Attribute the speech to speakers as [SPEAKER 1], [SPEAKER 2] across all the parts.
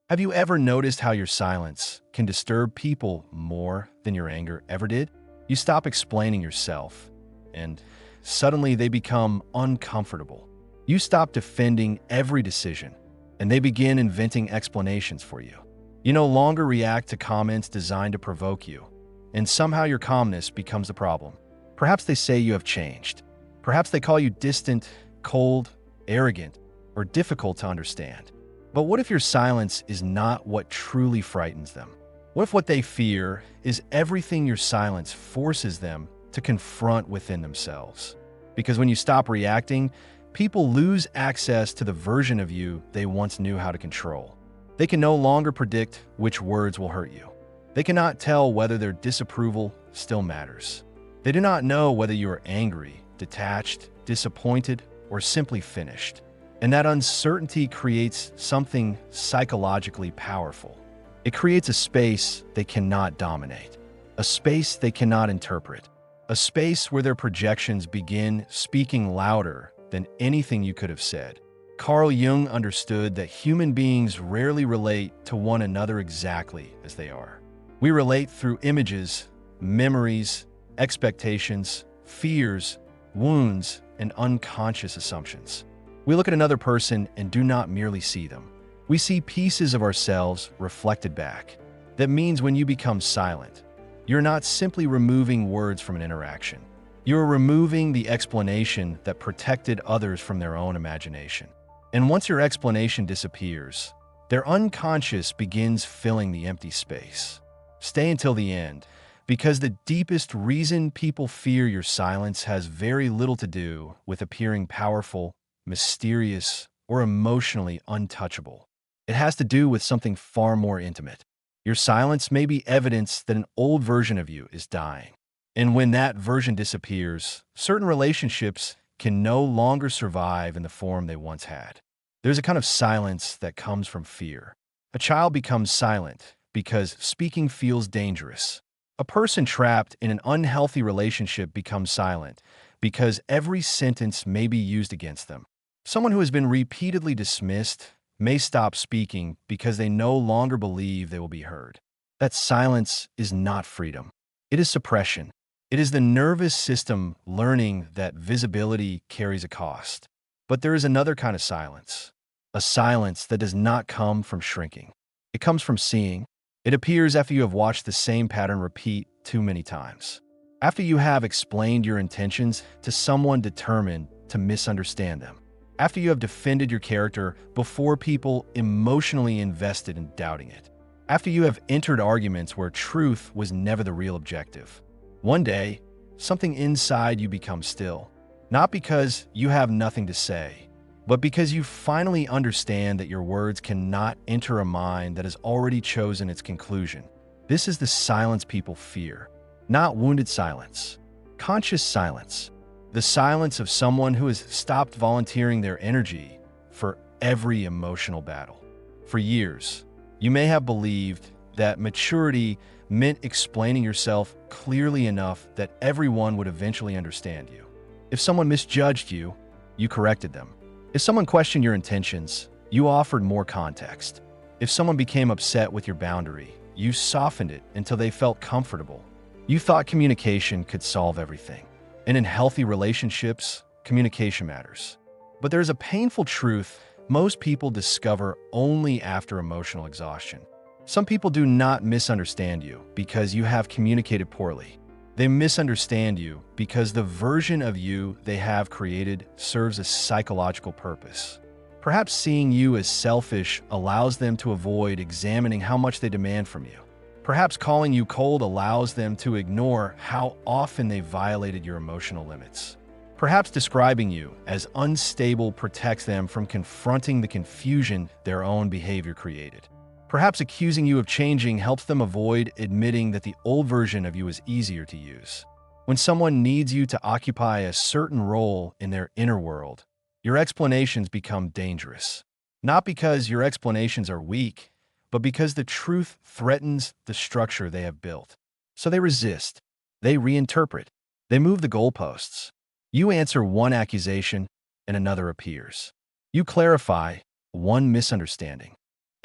[SPEAKER 1] Have you ever noticed how your silence can disturb people more than your anger ever did? You stop explaining yourself, and suddenly they become uncomfortable. You stop defending every decision, and they begin inventing explanations for you. You no longer react to comments designed to provoke you, and somehow your calmness becomes the problem. Perhaps they say you have changed. Perhaps they call you distant, cold, arrogant, or difficult to understand. But what if your silence is not what truly frightens them? What if what they fear is everything your silence forces them to confront within themselves? Because when you stop reacting, people lose access to the version of you they once knew how to control. They can no longer predict which words will hurt you. They cannot tell whether their disapproval still matters. They do not know whether you are angry, detached, disappointed, or simply finished. And that uncertainty creates something psychologically powerful. It creates a space they cannot dominate, a space they cannot interpret, a space where their projections begin speaking louder than anything you could have said. Carl Jung understood that human beings rarely relate to one another exactly as they are. We relate through images, memories, expectations, fears, wounds, and unconscious assumptions. We look at another person and do not merely see them. We see pieces of ourselves reflected back. That means when you become silent, you're not simply removing words from an interaction. You're removing the explanation that protected others from their own imagination. And once your explanation disappears, their unconscious begins filling the empty space. Stay until the end, because the deepest reason people fear your silence has very little to do with appearing powerful, mysterious, or emotionally untouchable. It has to do with something far more intimate. Your silence may be evidence that an old version of you is dying. And when that version disappears, certain relationships can no longer survive in the form they once had. There's a kind of silence that comes from fear. A child becomes silent because speaking feels dangerous. A person trapped in an unhealthy relationship becomes silent because every sentence may be used against them. Someone who has been repeatedly dismissed may stop speaking because they no longer believe they will be heard. That silence is not freedom. It is suppression. It is the nervous system learning that visibility carries a cost. But there is another kind of silence, a silence that does not come from shrinking. It comes from seeing. It appears after you have watched the same pattern repeat too many times. After you have explained your intentions to someone determined to misunderstand them. After you have defended your character before people emotionally invested in doubting it. After you have entered arguments where truth was never the real objective. One day, something inside you becomes still. Not because you have nothing to say, but because you finally understand that your words cannot enter a mind that has already chosen its conclusion. This is the silence people fear. Not wounded silence. Conscious silence. The silence of someone who has stopped volunteering their energy for every emotional battle. For years, you may have believed that maturity meant explaining yourself clearly enough that everyone would eventually understand you. If someone misjudged you, you corrected them. If someone questioned your intentions, you offered more context. If someone became upset with your boundary, you softened it until they felt comfortable. You thought communication could solve everything. And in healthy relationships, communication matters. But there's a painful truth most people discover only after emotional exhaustion. Some people do not misunderstand you because you have communicated poorly. They misunderstand you because the version of you they have created serves a psychological purpose. Perhaps seeing you as selfish allows them to avoid examining how much they demand from you. Perhaps calling you cold allows them to ignore how often they violated your emotional limits. Perhaps describing you as unstable protects them from confronting the confusion their own behavior created. Perhaps accusing you of changing helps them avoid admitting that the old version of you is easier to use. When someone needs you to occupy a certain role in their inner world, your explanations become dangerous. Not because your explanations are weak, but because the truth threatens the structure they have built. So they resist. They reinterpret. They move the goalposts. You answer one accusation, and another appears. You clarify one misunderstanding,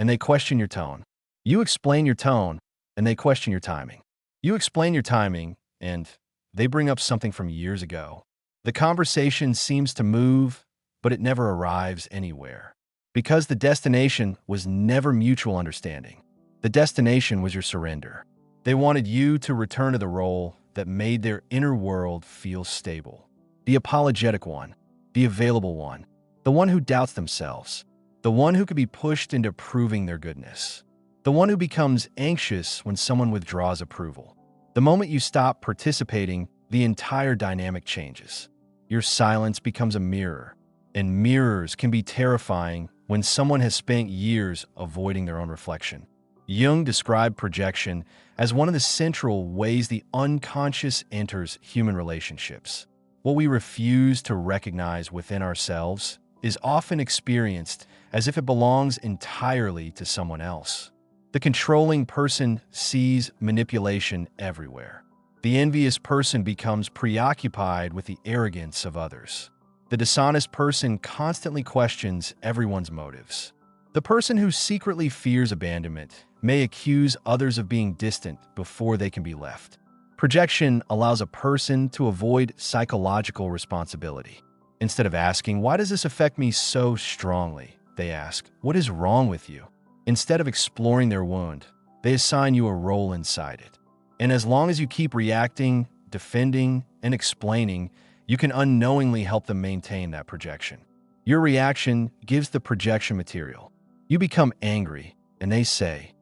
[SPEAKER 1] and they question your tone. You explain your tone, and they question your timing. You explain your timing, and they bring up something from years ago. The conversation seems to move, but it never arrives anywhere. Because the destination was never mutual understanding. The destination was your surrender. They wanted you to return to the role that made their inner world feel stable. The apologetic one, the available one, the one who doubts themselves, the one who could be pushed into proving their goodness, the one who becomes anxious when someone withdraws approval. The moment you stop participating, the entire dynamic changes. Your silence becomes a mirror, and mirrors can be terrifying when someone has spent years avoiding their own reflection. Jung described projection as one of the central ways the unconscious enters human relationships. What we refuse to recognize within ourselves is often experienced as if it belongs entirely to someone else. The controlling person sees manipulation everywhere. The envious person becomes preoccupied with the arrogance of others. The dishonest person constantly questions everyone's motives. The person who secretly fears abandonment may accuse others of being distant before they can be left. Projection allows a person to avoid psychological responsibility. Instead of asking, "Why does this affect me so strongly?" they ask, "What is wrong with you?" Instead of exploring their wound, they assign you a role inside it. And as long as you keep reacting, defending, and explaining, you can unknowingly help them maintain that projection. Your reaction gives the projection material. You become angry, and they say,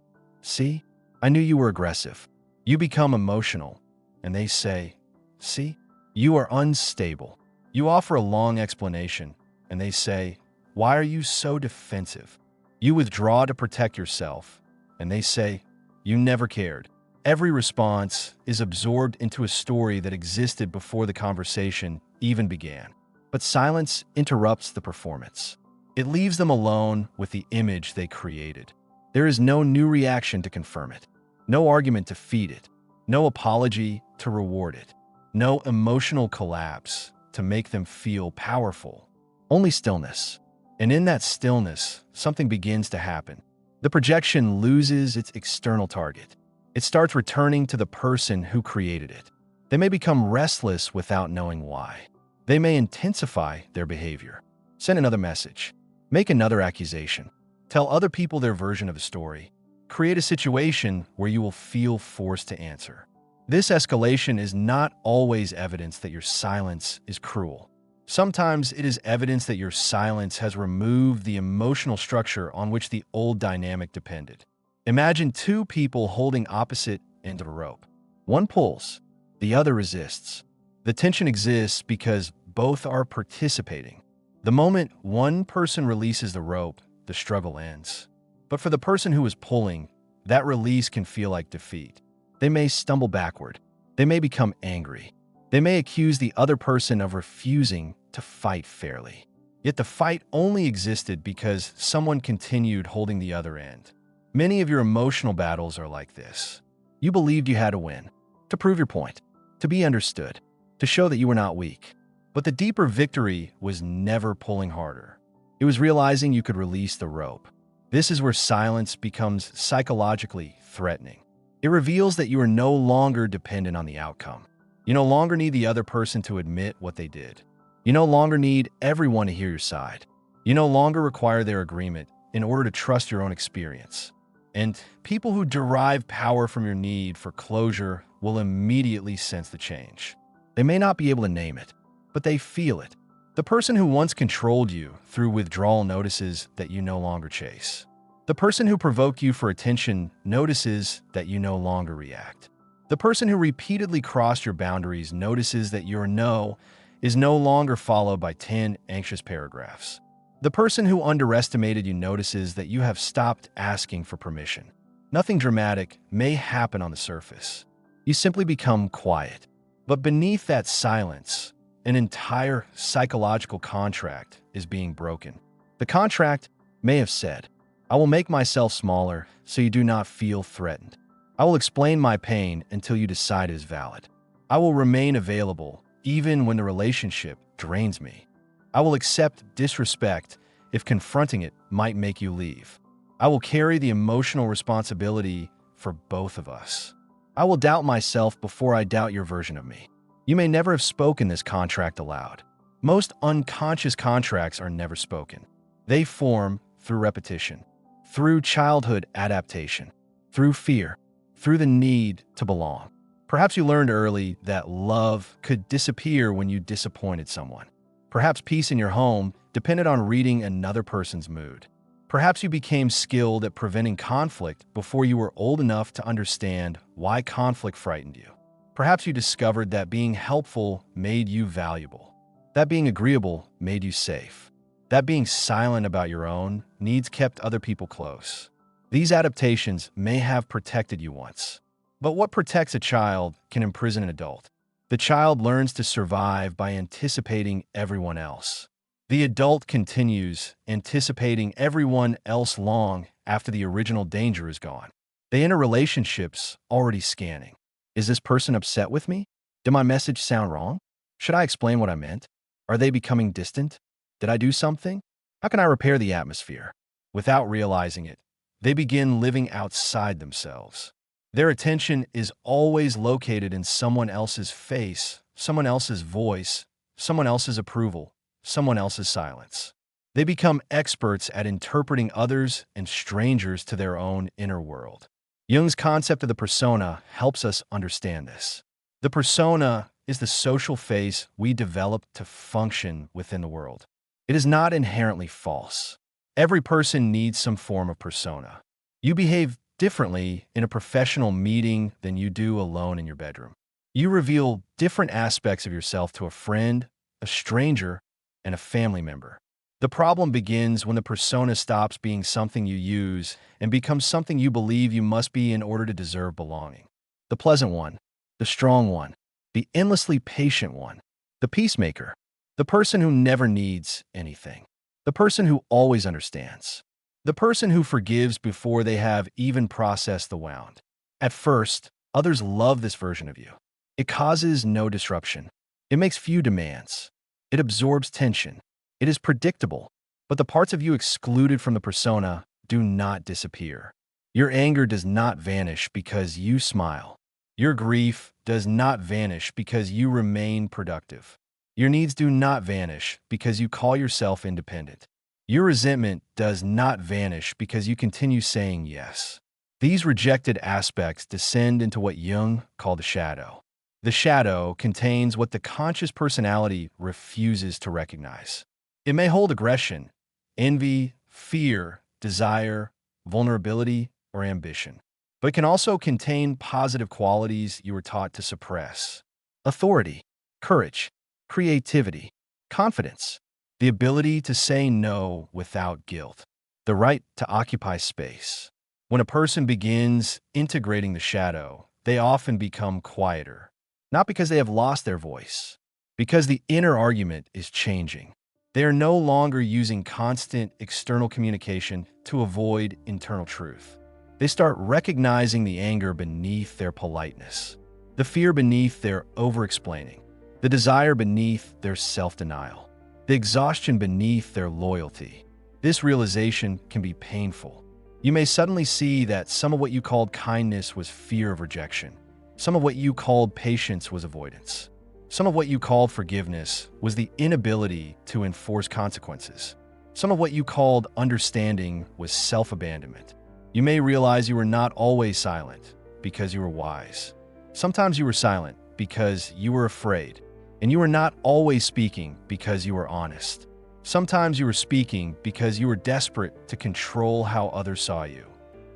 [SPEAKER 1] "See, I knew you were aggressive." You become emotional, and they say, "See, you are unstable." You offer a long explanation, and they say, "Why are you so defensive?" You withdraw to protect yourself, and they say, "You never cared." Every response is absorbed into a story that existed before the conversation even began. But silence interrupts the performance. It leaves them alone with the image they created. There is no new reaction to confirm it, no argument to feed it, no apology to reward it, no emotional collapse to make them feel powerful. Only stillness. And in that stillness, something begins to happen. The projection loses its external target. It starts returning to the person who created it. They may become restless without knowing why. They may intensify their behavior, send another message, make another accusation, tell other people their version of a story, create a situation where you will feel forced to answer. This escalation is not always evidence that your silence is cruel. Sometimes it is evidence that your silence has removed the emotional structure on which the old dynamic depended. Imagine two people holding opposite ends of a rope. One pulls, the other resists. The tension exists because both are participating. The moment one person releases the rope, the struggle ends. But for the person who is pulling, that release can feel like defeat. They may stumble backward. They may become angry. They may accuse the other person of refusing to fight fairly. Yet the fight only existed because someone continued holding the other end. Many of your emotional battles are like this. You believed you had to win, to prove your point, to be understood, to show that you were not weak. But the deeper victory was never pulling harder. It was realizing you could release the rope. This is where silence becomes psychologically threatening. It reveals that you are no longer dependent on the outcome. You no longer need the other person to admit what they did. You no longer need everyone to hear your side. You no longer require their agreement in order to trust your own experience. And people who derive power from your need for closure will immediately sense the change. They may not be able to name it, but they feel it. The person who once controlled you through withdrawal notices that you no longer chase. The person who provoked you for attention notices that you no longer react. The person who repeatedly crossed your boundaries notices that your no is no longer followed by 10 anxious paragraphs. The person who underestimated you notices that you have stopped asking for permission. Nothing dramatic may happen on the surface. You simply become quiet. But beneath that silence, an entire psychological contract is being broken. The contract may have said, "I will make myself smaller so you do not feel threatened. I will explain my pain until you decide it is valid. I will remain available even when the relationship drains me. I will accept disrespect if confronting it might make you leave. I will carry the emotional responsibility for both of us. I will doubt myself before I doubt your version of me. You may never have spoken this contract aloud. Most unconscious contracts are never spoken. They form through repetition, through childhood adaptation, through fear, through the need to belong. Perhaps you learned early that love could disappear when you disappointed someone. Perhaps peace in your home depended on reading another person's mood. Perhaps you became skilled at preventing conflict before you were old enough to understand why conflict frightened you. Perhaps you discovered that being helpful made you valuable, that being agreeable made you safe, that being silent about your own needs kept other people close. These adaptations may have protected you once. But what protects a child can imprison an adult. The child learns to survive by anticipating everyone else. The adult continues anticipating everyone else long after the original danger is gone. They enter relationships already scanning. Is this person upset with me? Did my message sound wrong? Should I explain what I meant? Are they becoming distant? Did I do something? How can I repair the atmosphere? Without realizing it, they begin living outside themselves. Their attention is always located in someone else's face, someone else's voice, someone else's approval, someone else's silence. They become experts at interpreting others and strangers to their own inner world. Jung's concept of the persona helps us understand this. The persona is the social face we develop to function within the world. It is not inherently false. Every person needs some form of persona. You behave differently in a professional meeting than you do alone in your bedroom. You reveal different aspects of yourself to a friend, a stranger, and a family member. The problem begins when the persona stops being something you use and becomes something you believe you must be in order to deserve belonging. The pleasant one, the strong one, the endlessly patient one, the peacemaker, the person who never needs anything, the person who always understands. The person who forgives before they have even processed the wound. At first, others love this version of you. It causes no disruption. It makes few demands. It absorbs tension. It is predictable. But the parts of you excluded from the persona do not disappear. Your anger does not vanish because you smile. Your grief does not vanish because you remain productive. Your needs do not vanish because you call yourself independent. Your resentment does not vanish because you continue saying yes. These rejected aspects descend into what Jung called the shadow. The shadow contains what the conscious personality refuses to recognize. It may hold aggression, envy, fear, desire, vulnerability, or ambition. But it can also contain positive qualities you were taught to suppress. Authority, courage, creativity, confidence, the ability to say no without guilt, the right to occupy space. When a person begins integrating the shadow, they often become quieter, not because they have lost their voice, because the inner argument is changing. They are no longer using constant external communication to avoid internal truth. They start recognizing the anger beneath their politeness, the fear beneath their over-explaining, the desire beneath their self-denial, the exhaustion beneath their loyalty. This realization can be painful. You may suddenly see that some of what you called kindness was fear of rejection. Some of what you called patience was avoidance. Some of what you called forgiveness was the inability to enforce consequences. Some of what you called understanding was self-abandonment. You may realize you were not always silent because you were wise. Sometimes you were silent because you were afraid. And you were not always speaking because you were honest. Sometimes you were speaking because you were desperate to control how others saw you.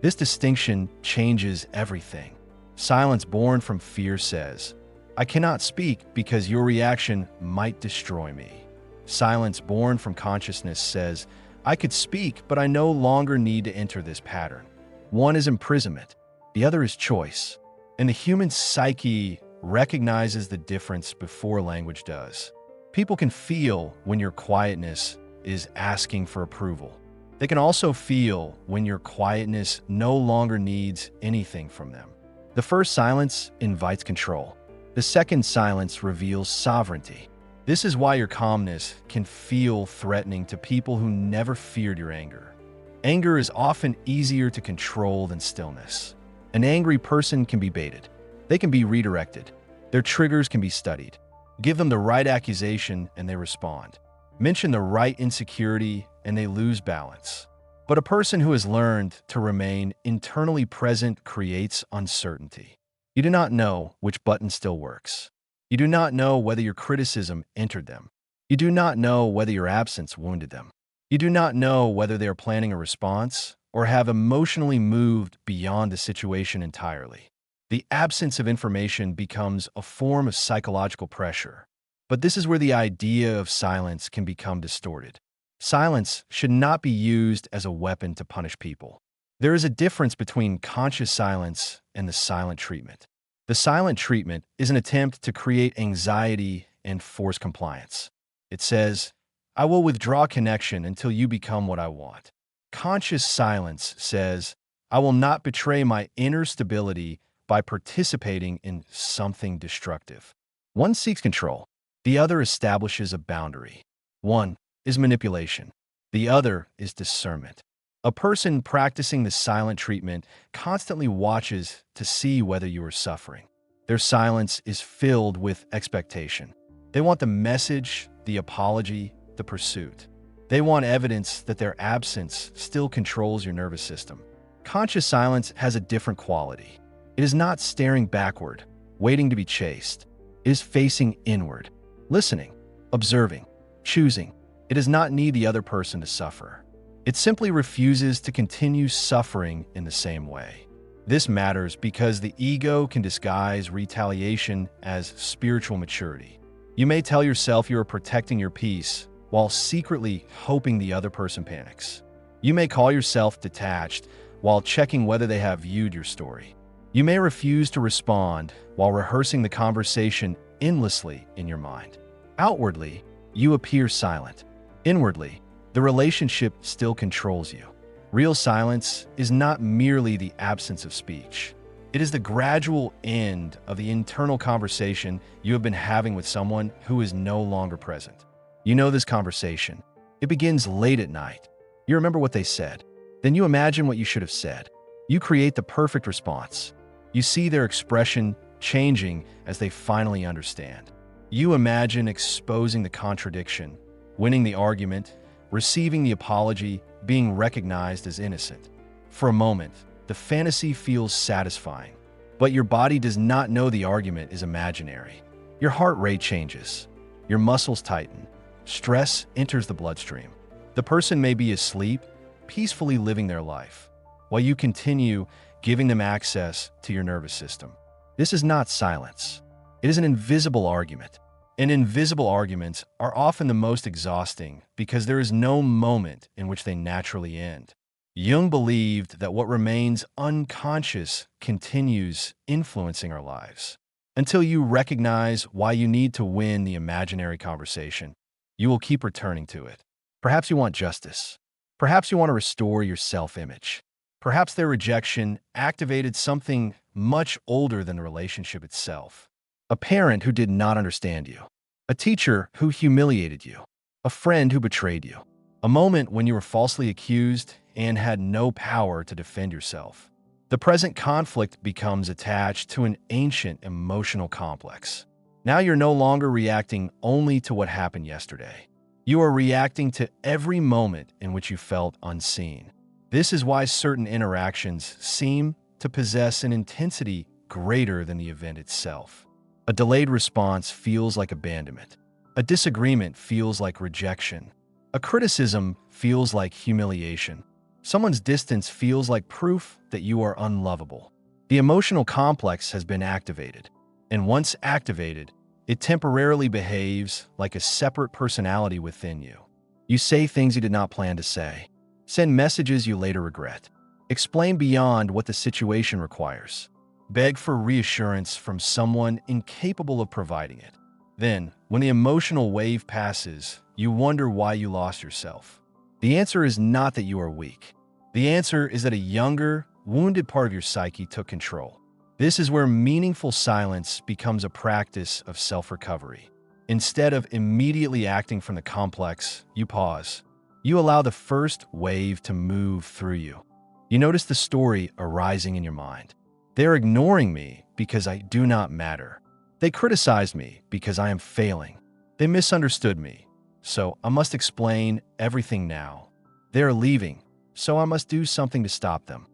[SPEAKER 1] This distinction changes everything. Silence born from fear says, I cannot speak because your reaction might destroy me. Silence born from consciousness says, I could speak, but I no longer need to enter this pattern. One is imprisonment, the other is choice. And the human psyche recognizes the difference before language does. People can feel when your quietness is asking for approval. They can also feel when your quietness no longer needs anything from them. The first silence invites control. The second silence reveals sovereignty. This is why your calmness can feel threatening to people who never feared your anger. Anger is often easier to control than stillness. An angry person can be baited. They can be redirected. Their triggers can be studied. Give them the right accusation and they respond. Mention the right insecurity and they lose balance. But a person who has learned to remain internally present creates uncertainty. You do not know which button still works. You do not know whether your criticism entered them. You do not know whether your absence wounded them. You do not know whether they are planning a response or have emotionally moved beyond the situation entirely. The absence of information becomes a form of psychological pressure. But this is where the idea of silence can become distorted. Silence should not be used as a weapon to punish people. There is a difference between conscious silence and the silent treatment. The silent treatment is an attempt to create anxiety and force compliance. It says, "I will withdraw connection until you become what I want." Conscious silence says, "I will not betray my inner stability by participating in something destructive." One seeks control. The other establishes a boundary. One is manipulation. The other is discernment. A person practicing the silent treatment constantly watches to see whether you are suffering. Their silence is filled with expectation. They want the message, the apology, the pursuit. They want evidence that their absence still controls your nervous system. Conscious silence has a different quality. It is not staring backward, waiting to be chased. It is facing inward, listening, observing, choosing. It does not need the other person to suffer. It simply refuses to continue suffering in the same way. This matters because the ego can disguise retaliation as spiritual maturity. You may tell yourself you are protecting your peace while secretly hoping the other person panics. You may call yourself detached while checking whether they have viewed your story. You may refuse to respond while rehearsing the conversation endlessly in your mind. Outwardly, you appear silent. Inwardly, the relationship still controls you. Real silence is not merely the absence of speech. It is the gradual end of the internal conversation you have been having with someone who is no longer present. You know this conversation. It begins late at night. You remember what they said. Then you imagine what you should have said. You create the perfect response. You see their expression changing as they finally understand. You imagine exposing the contradiction, winning the argument, receiving the apology, being recognized as innocent. For a moment, the fantasy feels satisfying, but your body does not know the argument is imaginary. Your heart rate changes. Your muscles tighten. Stress enters the bloodstream. The person may be asleep, peacefully living their life, while you continue giving them access to your nervous system. This is not silence. It is an invisible argument. And invisible arguments are often the most exhausting because there is no moment in which they naturally end. Jung believed that what remains unconscious continues influencing our lives. Until you recognize why you need to win the imaginary conversation, you will keep returning to it. Perhaps you want justice. Perhaps you want to restore your self-image. Perhaps their rejection activated something much older than the relationship itself. A parent who did not understand you. A teacher who humiliated you. A friend who betrayed you. A moment when you were falsely accused and had no power to defend yourself. The present conflict becomes attached to an ancient emotional complex. Now you're no longer reacting only to what happened yesterday. You are reacting to every moment in which you felt unseen. This is why certain interactions seem to possess an intensity greater than the event itself. A delayed response feels like abandonment. A disagreement feels like rejection. A criticism feels like humiliation. Someone's distance feels like proof that you are unlovable. The emotional complex has been activated, and once activated, it temporarily behaves like a separate personality within you. You say things you did not plan to say. Send messages you later regret. Explain beyond what the situation requires. Beg for reassurance from someone incapable of providing it. Then, when the emotional wave passes, you wonder why you lost yourself. The answer is not that you are weak. The answer is that a younger, wounded part of your psyche took control. This is where meaningful silence becomes a practice of self-recovery. Instead of immediately acting from the complex, you pause. You allow the first wave to move through you. You notice the story arising in your mind. They're ignoring me because I do not matter. They criticize me because I am failing. They misunderstood me, so I must explain everything now. They are leaving, so I must do something to stop them.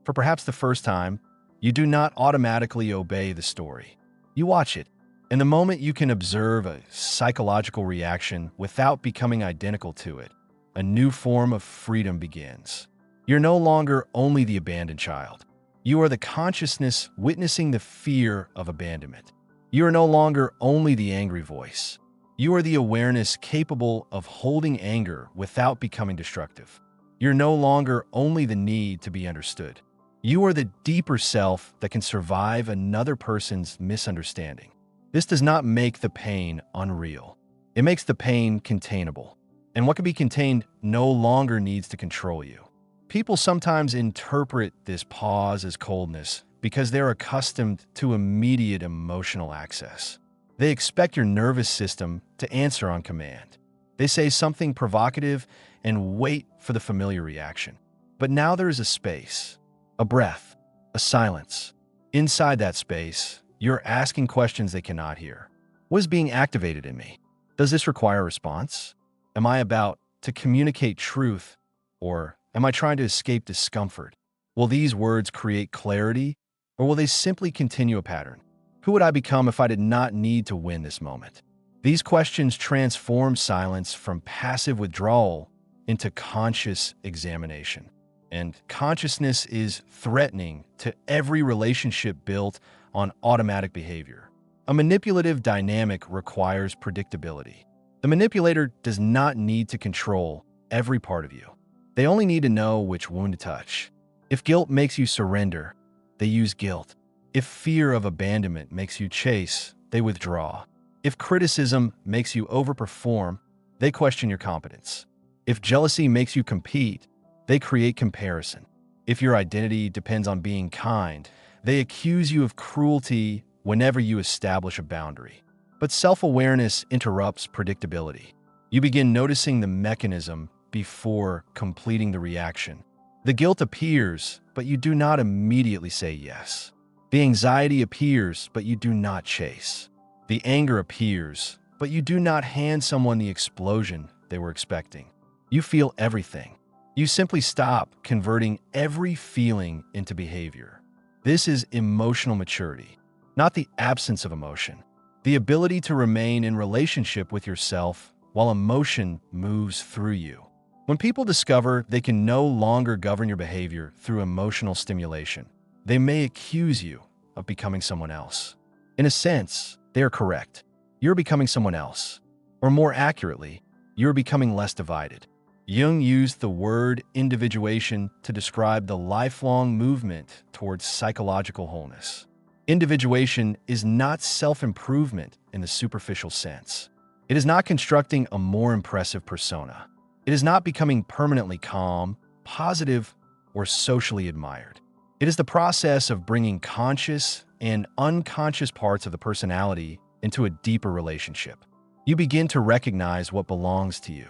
[SPEAKER 1] For perhaps the first time, you do not automatically obey the story. You watch it. In the moment you can observe a psychological reaction without becoming identical to it, a new form of freedom begins. You're no longer only the abandoned child. You are the consciousness witnessing the fear of abandonment. You are no longer only the angry voice. You are the awareness capable of holding anger without becoming destructive. You're no longer only the need to be understood. You are the deeper self that can survive another person's misunderstanding. This does not make the pain unreal. It makes the pain containable. And what can be contained no longer needs to control you. People sometimes interpret this pause as coldness because they're accustomed to immediate emotional access. They expect your nervous system to answer on command. They say something provocative and wait for the familiar reaction. But now there is a space, a breath, a silence. Inside that space, you're asking questions they cannot hear. What is being activated in me? Does this require a response? Am I about to communicate truth, or am I trying to escape discomfort? Will these words create clarity, or will they simply continue a pattern? Who would I become if I did not need to win this moment? These questions transform silence from passive withdrawal into conscious examination. And consciousness is threatening to every relationship built on automatic behavior. A manipulative dynamic requires predictability. The manipulator does not need to control every part of you. They only need to know which wound to touch. If guilt makes you surrender, they use guilt. If fear of abandonment makes you chase, they withdraw. If criticism makes you overperform, they question your competence. If jealousy makes you compete, they create comparison. If your identity depends on being kind, they accuse you of cruelty whenever you establish a boundary. But self-awareness interrupts predictability. You begin noticing the mechanism before completing the reaction. The guilt appears, but you do not immediately say yes. The anxiety appears, but you do not chase. The anger appears, but you do not hand someone the explosion they were expecting. You feel everything. You simply stop converting every feeling into behavior. This is emotional maturity, not the absence of emotion. The ability to remain in relationship with yourself while emotion moves through you. When people discover they can no longer govern your behavior through emotional stimulation, they may accuse you of becoming someone else. In a sense, they are correct. You're becoming someone else. Or more accurately, you're becoming less divided. Jung used the word individuation to describe the lifelong movement towards psychological wholeness. Individuation is not self-improvement in the superficial sense. It is not constructing a more impressive persona. It is not becoming permanently calm, positive, or socially admired. It is the process of bringing conscious and unconscious parts of the personality into a deeper relationship. You begin to recognize what belongs to you.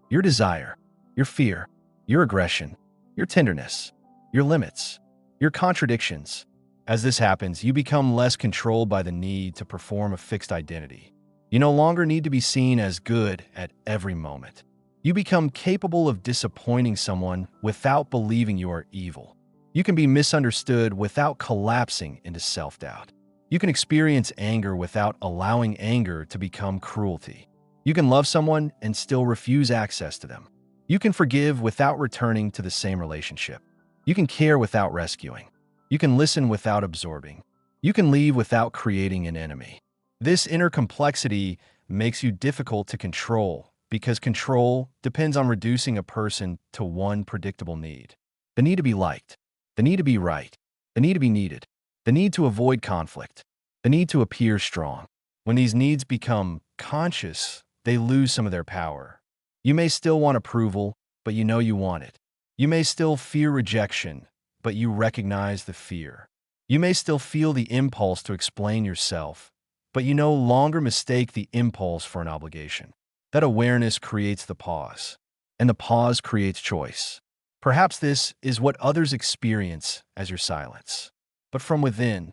[SPEAKER 1] Your desire, your fear, your aggression, your tenderness, your limits, your contradictions. As this happens, you become less controlled by the need to perform a fixed identity. You no longer need to be seen as good at every moment. You become capable of disappointing someone without believing you are evil. You can be misunderstood without collapsing into self-doubt. You can experience anger without allowing anger to become cruelty. You can love someone and still refuse access to them. You can forgive without returning to the same relationship. You can care without rescuing. You can listen without absorbing. You can leave without creating an enemy. This inner complexity makes you difficult to control because control depends on reducing a person to one predictable need. The need to be liked, the need to be right, the need to be needed, the need to avoid conflict, the need to appear strong. When these needs become conscious, they lose some of their power. You may still want approval, but you know you want it. You may still fear rejection, but you recognize the fear. You may still feel the impulse to explain yourself, but you no longer mistake the impulse for an obligation. That awareness creates the pause. and the pause creates choice. Perhaps this is what others experience as your silence. But from within,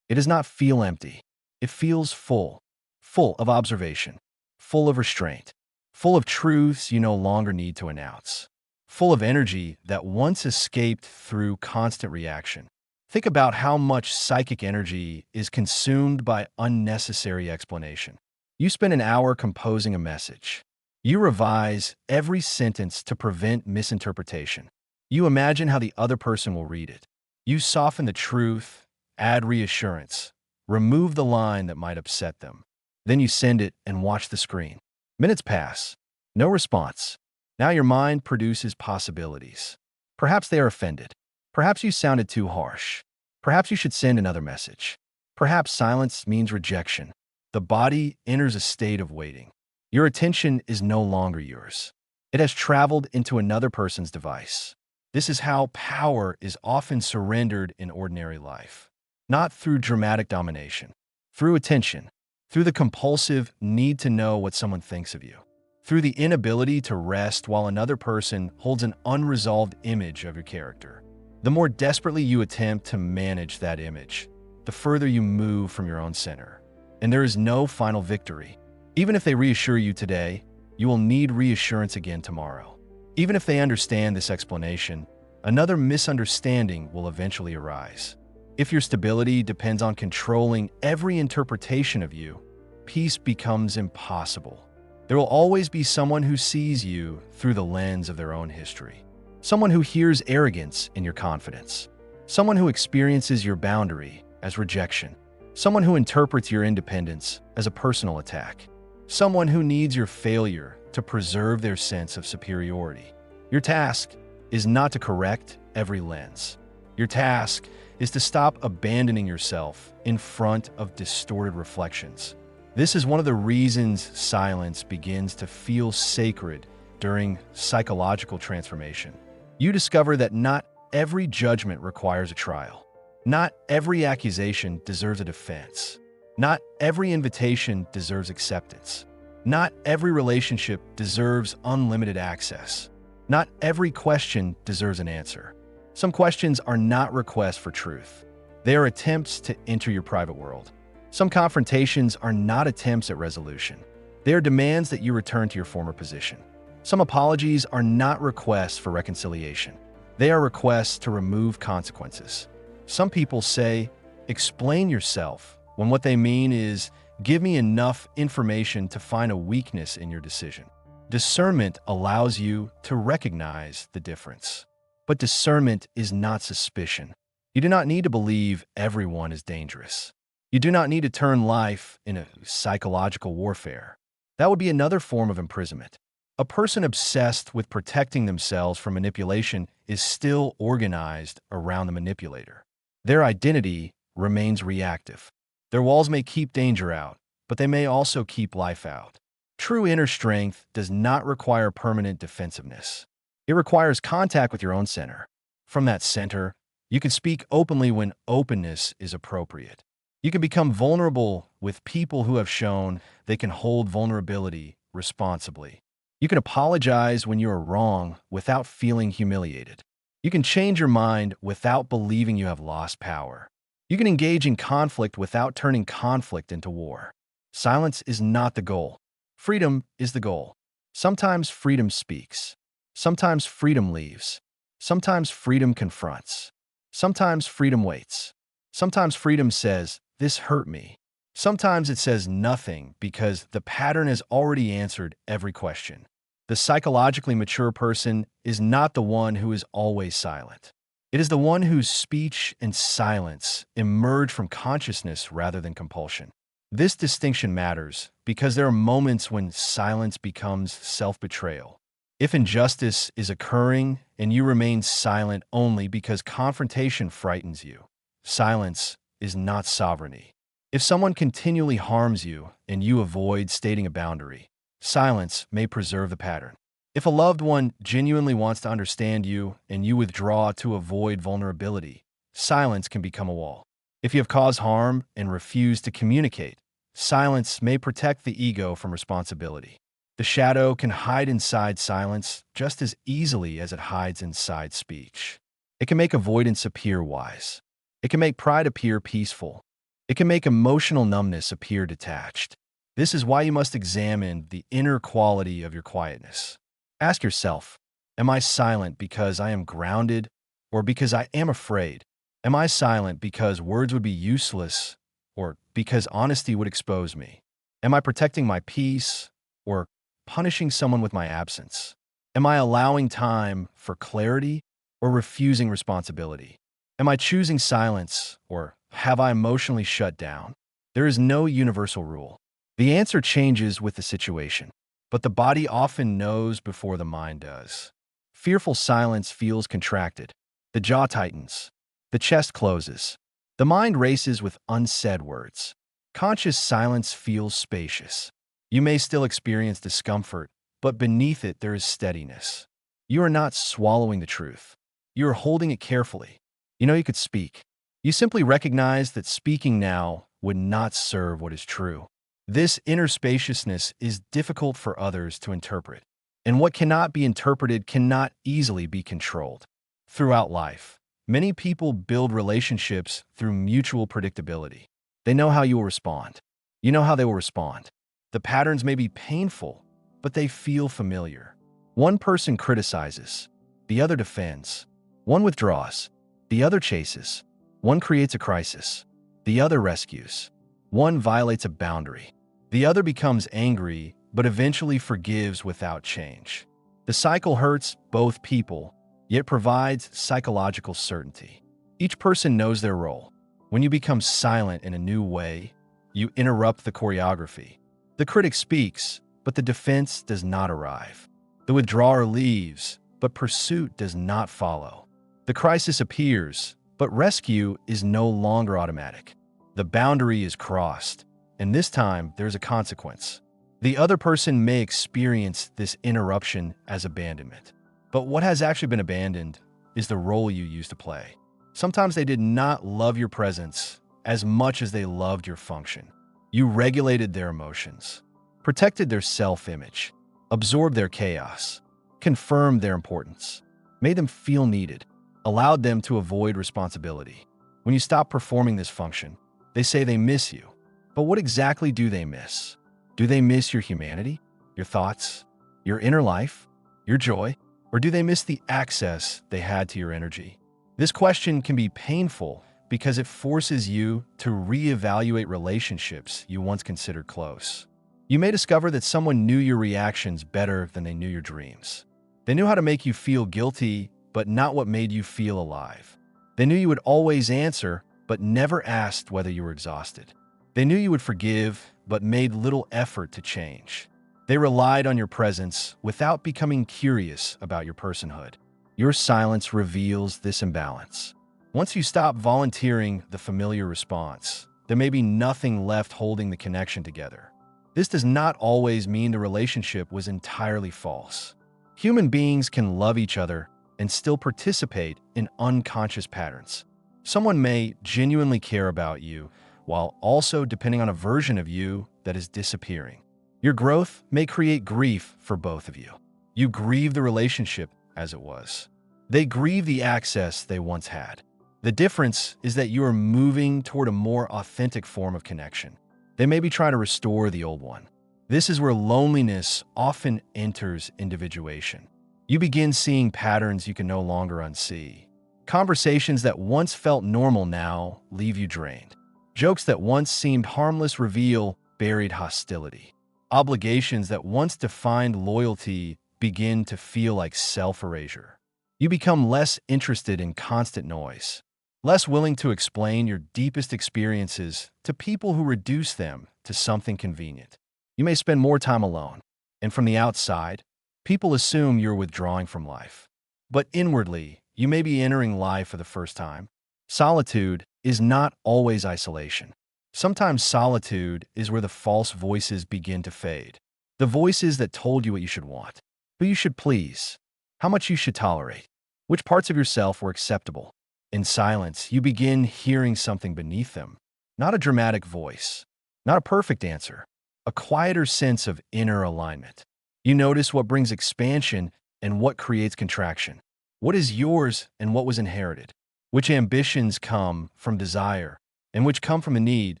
[SPEAKER 1] it does not feel empty. It feels full, full of observation, full of restraint, full of truths you no longer need to announce, full of energy that once escaped through constant reaction. Think about how much psychic energy is consumed by unnecessary explanation. You spend an hour composing a message. You revise every sentence to prevent misinterpretation. You imagine how the other person will read it. You soften the truth, add reassurance, remove the line that might upset them. Then you send it and watch the screen. Minutes pass. No response. Now your mind produces possibilities. Perhaps they are offended. Perhaps you sounded too harsh. Perhaps you should send another message. Perhaps silence means rejection. The body enters a state of waiting. Your attention is no longer yours. It has traveled into another person's device. This is how power is often surrendered in ordinary life. Not through dramatic domination, through attention, through the compulsive need to know what someone thinks of you, through the inability to rest while another person holds an unresolved image of your character. The more desperately you attempt to manage that image, the further you move from your own center. And there is no final victory. Even if they reassure you today, you will need reassurance again tomorrow. Even if they understand this explanation, another misunderstanding will eventually arise. If your stability depends on controlling every interpretation of you, peace becomes impossible. There will always be someone who sees you through the lens of their own history. Someone who hears arrogance in your confidence. Someone who experiences your boundary as rejection. Someone who interprets your independence as a personal attack. Someone who needs your failure to preserve their sense of superiority. Your task is not to correct every lens. Your task is to stop abandoning yourself in front of distorted reflections. This is one of the reasons silence begins to feel sacred during psychological transformation. You discover that not every judgment requires a trial. Not every accusation deserves a defense. Not every invitation deserves acceptance. Not every relationship deserves unlimited access. Not every question deserves an answer. Some questions are not requests for truth. They are attempts to enter your private world. Some confrontations are not attempts at resolution. They are demands that you return to your former position. Some apologies are not requests for reconciliation. They are requests to remove consequences. Some people say, "Explain yourself," when what they mean is, "Give me enough information to find a weakness in your decision." Discernment allows you to recognize the difference. But discernment is not suspicion. You do not need to believe everyone is dangerous. You do not need to turn life into psychological warfare. That would be another form of imprisonment. A person obsessed with protecting themselves from manipulation is still organized around the manipulator. Their identity remains reactive. Their walls may keep danger out, but they may also keep life out. True inner strength does not require permanent defensiveness. It requires contact with your own center. From that center, you can speak openly when openness is appropriate. You can become vulnerable with people who have shown they can hold vulnerability responsibly. You can apologize when you are wrong without feeling humiliated. You can change your mind without believing you have lost power. You can engage in conflict without turning conflict into war. Silence is not the goal. Freedom is the goal. Sometimes freedom speaks. Sometimes freedom leaves. Sometimes freedom confronts. Sometimes freedom waits. Sometimes freedom says, "This hurt me." Sometimes it says nothing because the pattern has already answered every question. The psychologically mature person is not the one who is always silent. It is the one whose speech and silence emerge from consciousness rather than compulsion. This distinction matters because there are moments when silence becomes self-betrayal. If injustice is occurring and you remain silent only because confrontation frightens you, silence is not sovereignty. If someone continually harms you and you avoid stating a boundary, silence may preserve the pattern. If a loved one genuinely wants to understand you and you withdraw to avoid vulnerability, silence can become a wall. If you have caused harm and refuse to communicate, silence may protect the ego from responsibility. The shadow can hide inside silence just as easily as it hides inside speech. It can make avoidance appear wise. It can make pride appear peaceful. It can make emotional numbness appear detached. This is why you must examine the inner quality of your quietness. Ask yourself, am I silent because I am grounded or because I am afraid? Am I silent because words would be useless or because honesty would expose me? Am I protecting my peace or punishing someone with my absence? Am I allowing time for clarity or refusing responsibility? Am I choosing silence or have I emotionally shut down? There is no universal rule. The answer changes with the situation, but the body often knows before the mind does. Fearful silence feels contracted. The jaw tightens. The chest closes. The mind races with unsaid words. Conscious silence feels spacious. You may still experience discomfort, but beneath it there is steadiness. You are not swallowing the truth. You are holding it carefully. You know you could speak. You simply recognize that speaking now would not serve what is true. This inner spaciousness is difficult for others to interpret, and what cannot be interpreted cannot easily be controlled. Throughout life, many people build relationships through mutual predictability. They know how you will respond. You know how they will respond. The patterns may be painful, but they feel familiar. One person criticizes, the other defends. One withdraws, the other chases. One creates a crisis, the other rescues. One violates a boundary. The other becomes angry, but eventually forgives without change. The cycle hurts both people, yet provides psychological certainty. Each person knows their role. When you become silent in a new way, you interrupt the choreography. The critic speaks, but the defense does not arrive. The withdrawer leaves, but pursuit does not follow. The crisis appears, but rescue is no longer automatic. The boundary is crossed, and this time there's a consequence. The other person may experience this interruption as abandonment. But what has actually been abandoned is the role you used to play. Sometimes they did not love your presence as much as they loved your function. You regulated their emotions, protected their self-image, absorbed their chaos, confirmed their importance, made them feel needed, allowed them to avoid responsibility. When you stop performing this function, they say they miss you. But what exactly do they miss? Do they miss your humanity, your thoughts, your inner life, your joy? Or do they miss the access they had to your energy? This question can be painful because it forces you to reevaluate relationships you once considered close. You may discover that someone knew your reactions better than they knew your dreams. They knew how to make you feel guilty, but not what made you feel alive. They knew you would always answer, but never asked whether you were exhausted. They knew you would forgive, but made little effort to change. They relied on your presence without becoming curious about your personhood. Your silence reveals this imbalance. Once you stop volunteering the familiar response, there may be nothing left holding the connection together. This does not always mean the relationship was entirely false. Human beings can love each other and still participate in unconscious patterns. Someone may genuinely care about you while also depending on a version of you that is disappearing. Your growth may create grief for both of you. You grieve the relationship as it was. They grieve the access they once had. The difference is that you are moving toward a more authentic form of connection. They may be trying to restore the old one. This is where loneliness often enters individuation. You begin seeing patterns you can no longer unsee. Conversations that once felt normal now leave you drained. Jokes that once seemed harmless reveal buried hostility. Obligations that once defined loyalty begin to feel like self-erasure. You become less interested in constant noise, less willing to explain your deepest experiences to people who reduce them to something convenient. You may spend more time alone, and from the outside, people assume you're withdrawing from life. But inwardly, you may be entering life for the first time. Solitude is not always isolation. Sometimes solitude is where the false voices begin to fade. The voices that told you what you should want, who you should please, how much you should tolerate, which parts of yourself were acceptable. In silence, you begin hearing something beneath them. Not a dramatic voice, not a perfect answer, a quieter sense of inner alignment. You notice what brings expansion and what creates contraction. What is yours and what was inherited? Which ambitions come from desire and which come from a need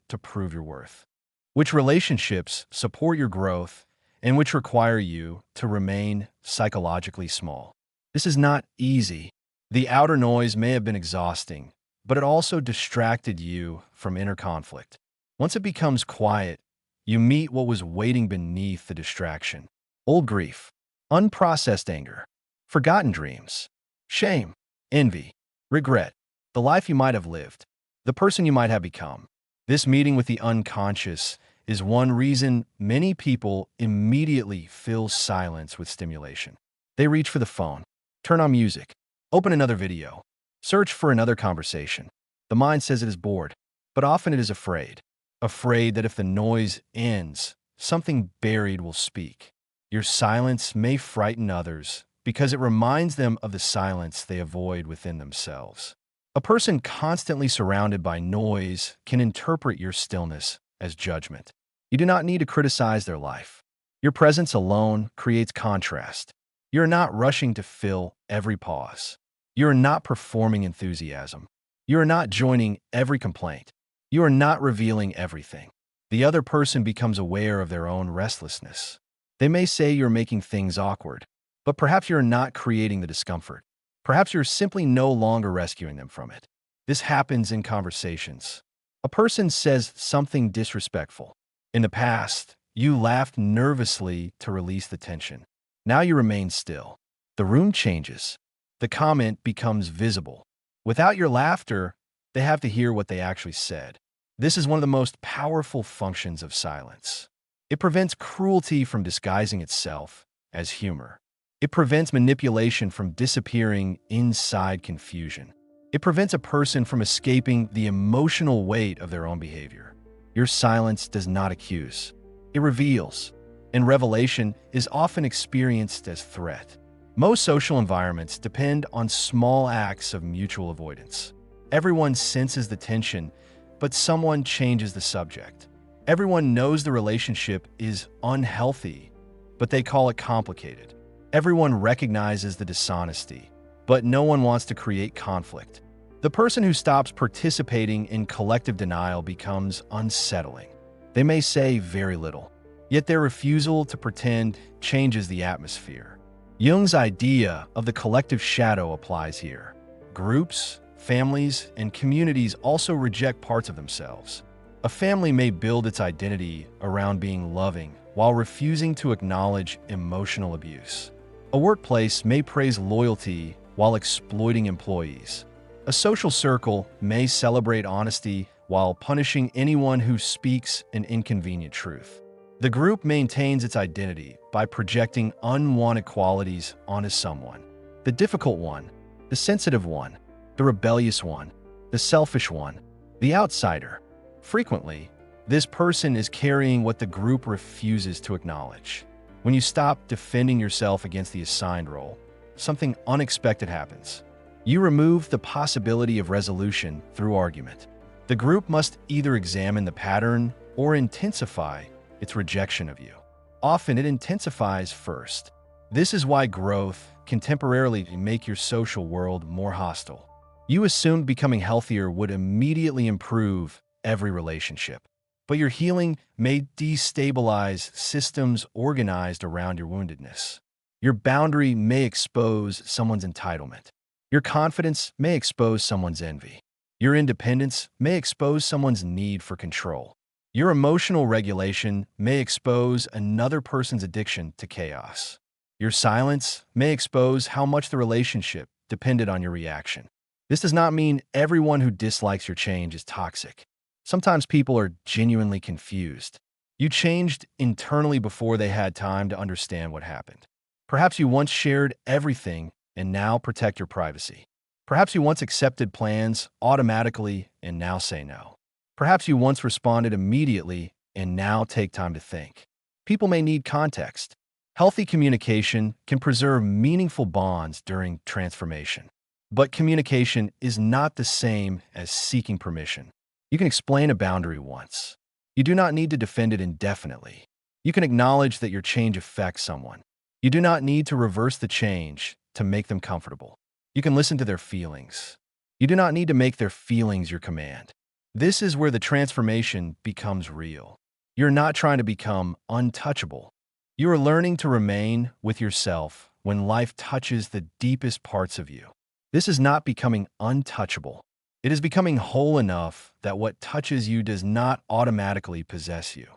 [SPEAKER 1] to prove your worth? Which relationships support your growth and which require you to remain psychologically small? This is not easy. The outer noise may have been exhausting, but it also distracted you from inner conflict. Once it becomes quiet, you meet what was waiting beneath the distraction. Old grief, unprocessed anger, forgotten dreams, shame, envy, regret, the life you might have lived, the person you might have become. This meeting with the unconscious is one reason many people immediately fill silence with stimulation. They reach for the phone, turn on music, open another video, search for another conversation. The mind says it is bored, but often it is afraid. Afraid that if the noise ends, something buried will speak. Your silence may frighten others because it reminds them of the silence they avoid within themselves. A person constantly surrounded by noise can interpret your stillness as judgment. You do not need to criticize their life. Your presence alone creates contrast. You are not rushing to fill every pause. You are not performing enthusiasm. You are not joining every complaint. You are not revealing everything. The other person becomes aware of their own restlessness. They may say you're making things awkward, but perhaps you're not creating the discomfort. Perhaps you're simply no longer rescuing them from it. This happens in conversations. A person says something disrespectful. In the past, you laughed nervously to release the tension. Now you remain still. The room changes. The comment becomes visible. Without your laughter, they have to hear what they actually said. This is one of the most powerful functions of silence. It prevents cruelty from disguising itself as humor. It prevents manipulation from disappearing inside confusion. It prevents a person from escaping the emotional weight of their own behavior. Your silence does not accuse. It reveals, and revelation is often experienced as threat. Most social environments depend on small acts of mutual avoidance. Everyone senses the tension, but someone changes the subject. Everyone knows the relationship is unhealthy, but they call it complicated. Everyone recognizes the dishonesty, but no one wants to create conflict. The person who stops participating in collective denial becomes unsettling. They may say very little, yet their refusal to pretend changes the atmosphere. Jung's idea of the collective shadow applies here. Groups, families, and communities also reject parts of themselves. A family may build its identity around being loving while refusing to acknowledge emotional abuse. A workplace may praise loyalty while exploiting employees. A social circle may celebrate honesty while punishing anyone who speaks an inconvenient truth. The group maintains its identity by projecting unwanted qualities onto someone. The difficult one, the sensitive one, the rebellious one, the selfish one, the outsider. Frequently, this person is carrying what the group refuses to acknowledge. When you stop defending yourself against the assigned role, something unexpected happens. You remove the possibility of resolution through argument. The group must either examine the pattern or intensify its rejection of you. Often it intensifies first. This is why growth can temporarily make your social world more hostile. You assumed becoming healthier would immediately improve every relationship, but your healing may destabilize systems organized around your woundedness. Your boundary may expose someone's entitlement. Your confidence may expose someone's envy. Your independence may expose someone's need for control. Your emotional regulation may expose another person's addiction to chaos. Your silence may expose how much the relationship depended on your reaction. This does not mean everyone who dislikes your change is toxic. Sometimes people are genuinely confused. You changed internally before they had time to understand what happened. Perhaps you once shared everything and now protect your privacy. Perhaps you once accepted plans automatically and now say no. Perhaps you once responded immediately and now take time to think. People may need context. Healthy communication can preserve meaningful bonds during transformation. But communication is not the same as seeking permission. You can explain a boundary once. You do not need to defend it indefinitely. You can acknowledge that your change affects someone. You do not need to reverse the change to make them comfortable. You can listen to their feelings. You do not need to make their feelings your command. This is where the transformation becomes real. You're not trying to become untouchable. You are learning to remain with yourself when life touches the deepest parts of you. This is not becoming untouchable. It is becoming whole enough that what touches you does not automatically possess you.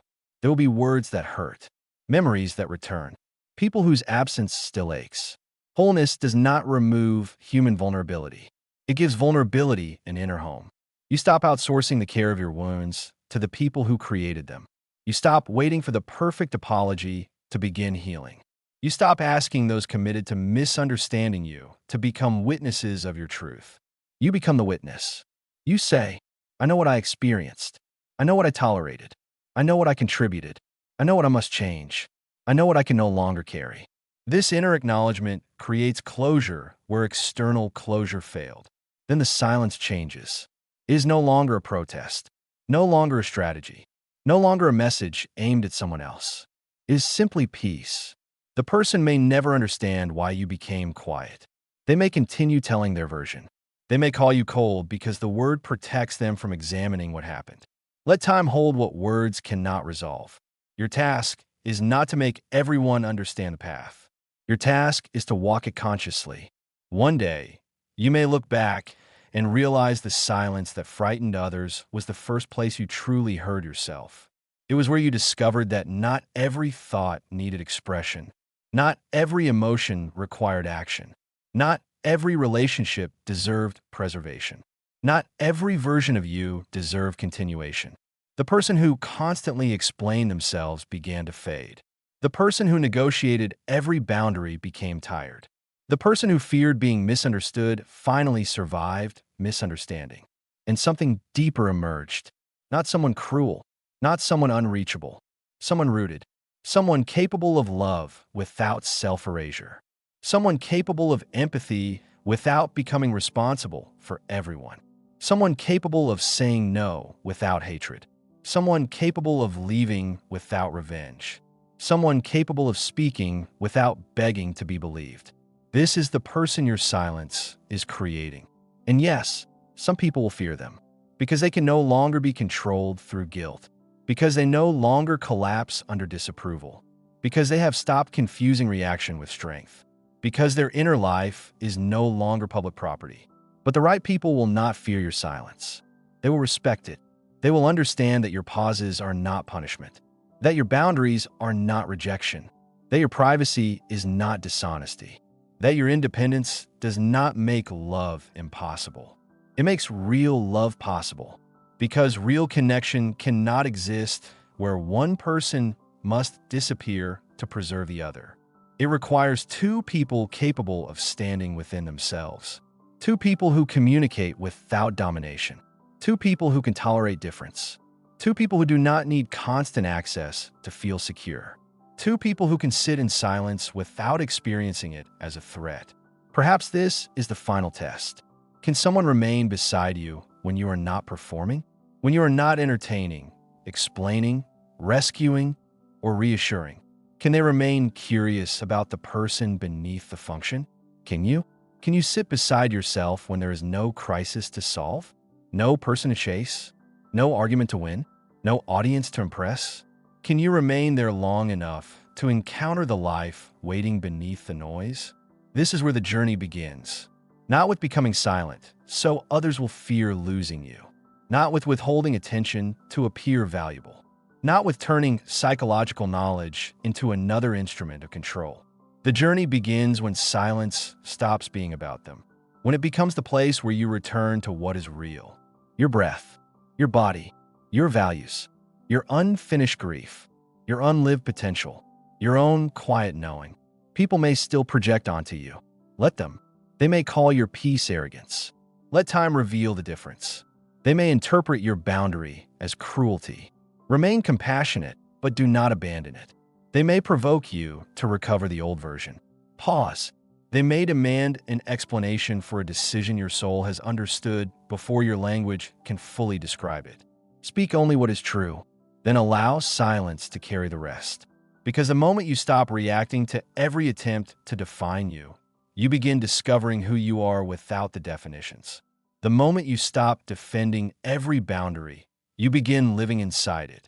[SPEAKER 1] There will be words that hurt, memories that return, people whose absence still aches. Wholeness does not remove human vulnerability. It gives vulnerability an inner home. You stop outsourcing the care of your wounds to the people who created them. You stop waiting for the perfect apology to begin healing. You stop asking those committed to misunderstanding you to become witnesses of your truth. You become the witness. You say, I know what I experienced. I know what I tolerated. I know what I contributed. I know what I must change. I know what I can no longer carry. This inner acknowledgement creates closure where external closure failed. Then the silence changes. It is no longer a protest, no longer a strategy, no longer a message aimed at someone else. It is simply peace. The person may never understand why you became quiet. They may continue telling their version. They may call you cold because the word protects them from examining what happened. Let time hold what words cannot resolve. Your task is not to make everyone understand the path. Your task is to walk it consciously. One day, you may look back and realize the silence that frightened others was the first place you truly heard yourself. It was where you discovered that not every thought needed expression. Not every emotion required action. Not every relationship deserved preservation. Not every version of you deserved continuation. The person who constantly explained themselves began to fade. The person who negotiated every boundary became tired. The person who feared being misunderstood finally survived misunderstanding. And something deeper emerged. Not someone cruel, not someone unreachable, someone rooted, someone capable of love without self-erasure, someone capable of empathy without becoming responsible for everyone, someone capable of saying no without hatred, someone capable of leaving without revenge, someone capable of speaking without begging to be believed. This is the person your silence is creating. And yes, some people will fear them because they can no longer be controlled through guilt, because they no longer collapse under disapproval, because they have stopped confusing reaction with strength, because their inner life is no longer public property. But the right people will not fear your silence. They will respect it. They will understand that your pauses are not punishment, that your boundaries are not rejection, that your privacy is not dishonesty, that your independence does not make love impossible. It makes real love possible, because real connection cannot exist where one person must disappear to preserve the other. It requires two people capable of standing within themselves, two people who communicate without domination, two people who can tolerate difference, two people who do not need constant access to feel secure, two people who can sit in silence without experiencing it as a threat. Perhaps this is the final test. Can someone remain beside you when you are not performing? When you are not entertaining, explaining, rescuing, or reassuring? Can they remain curious about the person beneath the function? Can you? Can you sit beside yourself when there is no crisis to solve? No person to chase? No argument to win? No audience to impress? Can you remain there long enough to encounter the life waiting beneath the noise? This is where the journey begins. Not with becoming silent, so others will fear losing you. Not with withholding attention to appear valuable. Not with turning psychological knowledge into another instrument of control. The journey begins when silence stops being about them, when it becomes the place where you return to what is real. Your breath, your body, your values, your unfinished grief, your unlived potential, your own quiet knowing. People may still project onto you. Let them. They may call your peace arrogance. Let time reveal the difference. They may interpret your boundary as cruelty. Remain compassionate, but do not abandon it. They may provoke you to recover the old version. Pause. They may demand an explanation for a decision your soul has understood before your language can fully describe it. Speak only what is true, then allow silence to carry the rest. Because the moment you stop reacting to every attempt to define you, you begin discovering who you are without the definitions. The moment you stop defending every boundary, you begin living inside it.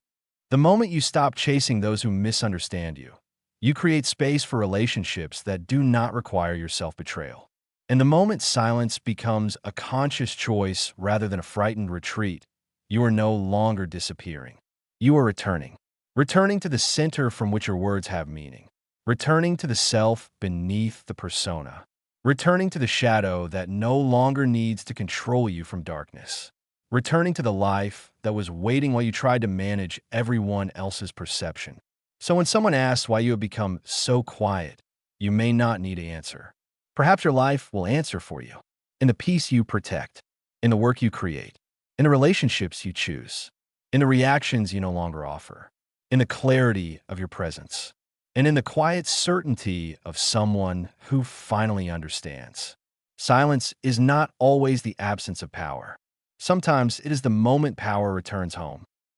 [SPEAKER 1] The moment you stop chasing those who misunderstand you, you create space for relationships that do not require your self-betrayal. And the moment silence becomes a conscious choice rather than a frightened retreat, you are no longer disappearing. You are returning. Returning to the center from which your words have meaning. Returning to the self beneath the persona. Returning to the shadow that no longer needs to control you from darkness. Returning to the life that was waiting while you tried to manage everyone else's perception. So when someone asks why you have become so quiet, you may not need to answer. Perhaps your life will answer for you. In the peace you protect. In the work you create. In the relationships you choose. In the reactions you no longer offer. In the clarity of your presence. And in the quiet certainty of someone who finally understands. Silence is not always the absence of power. Sometimes it is the moment power returns home.